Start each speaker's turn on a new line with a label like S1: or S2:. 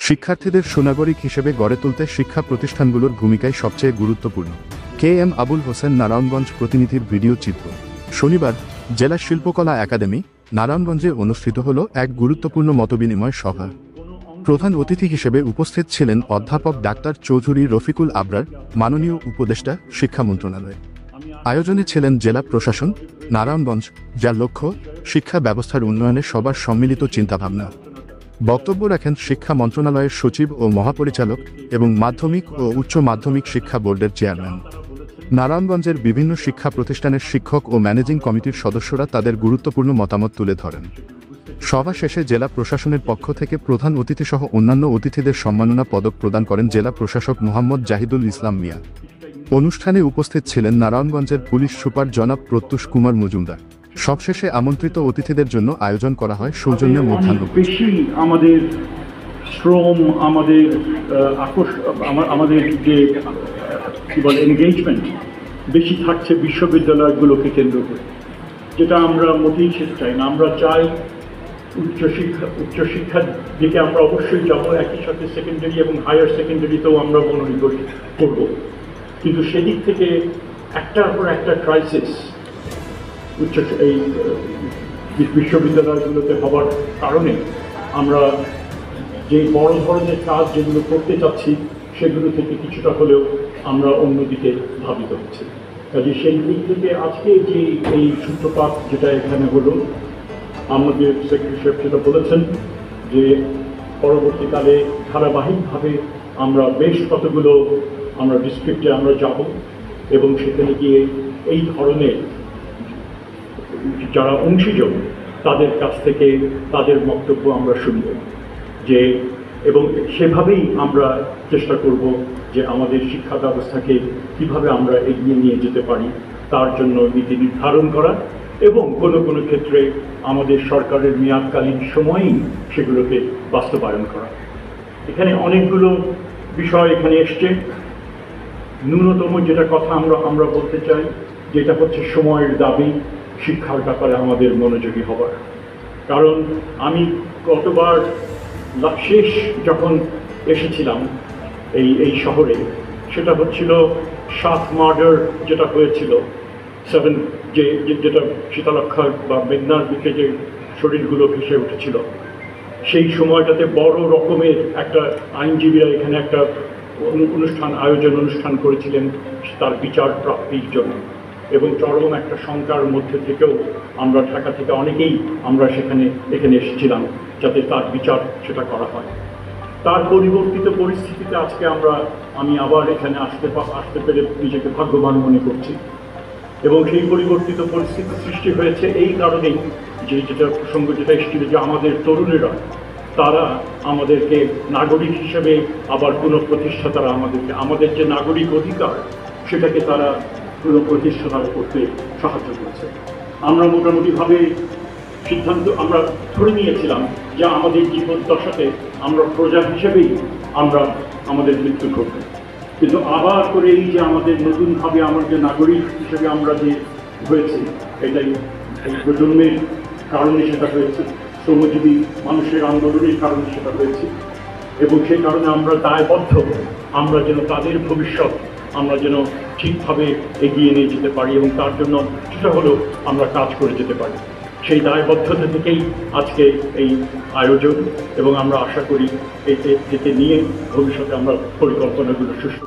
S1: শিক্ষার্থীদের সুনাগরিক হিসেবে গড়ে তুলতে শিক্ষা প্রতিষ্ঠানগুলোর ভূমিকাই সবচেয়ে গুরুত্বপূর্ণ। কে এম আবুল হোসেন, নারায়ণগঞ্জ প্রতিনিধির ভিডিও চিত্র। শনিবার জেলা শিল্পকলা একাডেমি নারায়ণগঞ্জে অনুষ্ঠিত হল এক গুরুত্বপূর্ণ মতবিনিময় সভা। প্রধান অতিথি হিসেবে উপস্থিত ছিলেন অধ্যাপক ডাক্তার চৌধুরী রফিকুল আবরার, মাননীয় উপদেষ্টা, শিক্ষা মন্ত্রণালয়। আয়োজনে ছিলেন জেলা প্রশাসন নারায়ণগঞ্জ, যার লক্ষ্য শিক্ষা ব্যবস্থার উন্নয়নে সবার সম্মিলিত চিন্তাভাবনা। বক্তব্য রাখেন শিক্ষা মন্ত্রণালয়ের সচিব ও মহাপরিচালক এবং মাধ্যমিক ও উচ্চ মাধ্যমিক শিক্ষা বোর্ডের চেয়ারম্যান। নারায়ণগঞ্জের বিভিন্ন শিক্ষা প্রতিষ্ঠানের শিক্ষক ও ম্যানেজিং কমিটির সদস্যরা তাদের গুরুত্বপূর্ণ মতামত তুলে ধরেন। সভা শেষে জেলা প্রশাসনের পক্ষ থেকে প্রধান অতিথিসহ অন্যান্য অতিথিদের সম্মাননা পদক প্রদান করেন জেলা প্রশাসক মোহাম্মদ জাহিদুল ইসলাম মিয়া। অনুষ্ঠানে উপস্থিত ছিলেন নারায়ণগঞ্জের পুলিশ সুপার জনাব প্রত্যুষ কুমার মজুমদার। সবশেষে আমন্ত্রিত অতিথিদের জন্য আয়োজন করা হয় সৌজন্য মধ্যাহ্নভোজ।
S2: আমাদের শ্রম, আমাদের আমাদের যে কি বলে এনগেজমেন্ট বেশি থাকছে বিশ্ববিদ্যালয়গুলোকে কেন্দ্র করে, যেটা আমরা মোটেই চাই না। আমরা চাই উচ্চশিক্ষার দিকে আমরা অবশ্যই যাবো, একই সাথে সেকেন্ডারি এবং হায়ার সেকেন্ডারিতেও আমরা মনোনিবেশ করব, কিন্তু সেদিক থেকে একটার পর একটা ক্রাইসিস এই বিশ্ববিদ্যালয়গুলোতে হওয়ার কারণে আমরা যে বড় ধরনের কাজ যেগুলো করতে চাচ্ছি সেগুলো থেকে কিছুটা হলেও আমরা অন্যদিকে ধাবিত হচ্ছি। কাজে সেই দিক থেকে আজকে যে এই সূত্রপাত যেটা এখানে হলো, আমাদের সেক্রেটারি সাহেব সেটা বলেছেন যে পরবর্তীকালে ধারাবাহিকভাবে আমরা বেশ কতগুলো আমরা ডিস্ট্রিক্টে আমরা যাব এবং সেখানে গিয়ে এই ধরনের যারা অংশীজন তাদের কাছ থেকে তাদের বক্তব্য আমরা শুনব, যে এবং সেভাবেই আমরা চেষ্টা করব যে আমাদের শিক্ষা ব্যবস্থাকে কিভাবে আমরা এগিয়ে নিয়ে যেতে পারি তার জন্য নীতি নির্ধারণ করা এবং কোনো কোনো ক্ষেত্রে আমাদের সরকারের মেয়াদকালীন সময়েই সেগুলোকে বাস্তবায়ন করা। এখানে অনেকগুলো বিষয় এখানে এসছে। ন্যূনতম যেটা কথা আমরা বলতে চাই, যেটা হচ্ছে সময়ের দাবি শিক্ষার ব্যাপারে আমাদের মনোযোগী হবার। কারণ আমি গতবার শেষ যখন এসেছিলাম এই শহরে, সেটা হচ্ছিল 7 মার্ডার যেটা হয়েছিল, 7 যেটা শীতলক্ষার বা মেঘনার দিকে যে শরীরগুলো ভেসে উঠেছিল, সেই সময়টাতে বড় রকমের একটা আইনজীবীরা এখানে একটা অনুষ্ঠান করেছিলেন তার বিচার প্রাপ্তির জন্য, এবং চরম একটা শঙ্কার মধ্যে থেকেও আমরা ঢাকা থেকে অনেকেই আমরা এখানে এসেছিলাম যাতে তার বিচার সেটা করা হয়। তার পরিবর্তিত পরিস্থিতিতে আজকে আমি আবার এখানে আসতে পেরে নিজেকে ভাগ্যবান মনে করছি, এবং সেই পরিবর্তিত পরিস্থিতি সৃষ্টি হয়েছে এই কারণেই যেটা প্রসঙ্গ যেটা এসেছিল যে আমাদের তরুণেরা তারা আমাদেরকে নাগরিক হিসেবে আবার পুনঃপ্রতিষ্ঠা, তারা আমাদের যে নাগরিক অধিকার সেটাকে তারা পুনঃপ্রতিষ্ঠা করতে সাহায্য করেছে। আমরা মোটামুটিভাবে সিদ্ধান্ত আমরা ধরে নিয়েছিলাম যে আমাদের জীবদ্দশাতে আমরা প্রজা হিসেবেই আমাদের মৃত্যু ঘটবে, কিন্তু আবার করে এই যে আমাদের নতুনভাবে আমাদের নাগরিক হিসেবে আমরা যে হয়েছে, এটাই এই প্রজন্মের কারণে সেটা হয়েছে, শ্রমজীবী মানুষের আন্দোলনের কারণে সেটা হয়েছে, এবং সেই কারণে আমরা দায়বদ্ধ আমরা যেন তাদের ভবিষ্যৎ আমরা যেন ঠিকভাবে এগিয়ে নিয়ে যেতে পারি এবং তার জন্য কিছুটা হলেও আমরা কাজ করে যেতে পারি। সেই দায়বদ্ধতা থেকেই আজকে এই আয়োজন, এবং আমরা আশা করি এতে নিয়ে ভবিষ্যতে আমরা পরিকল্পনাগুলো সুষ্ঠু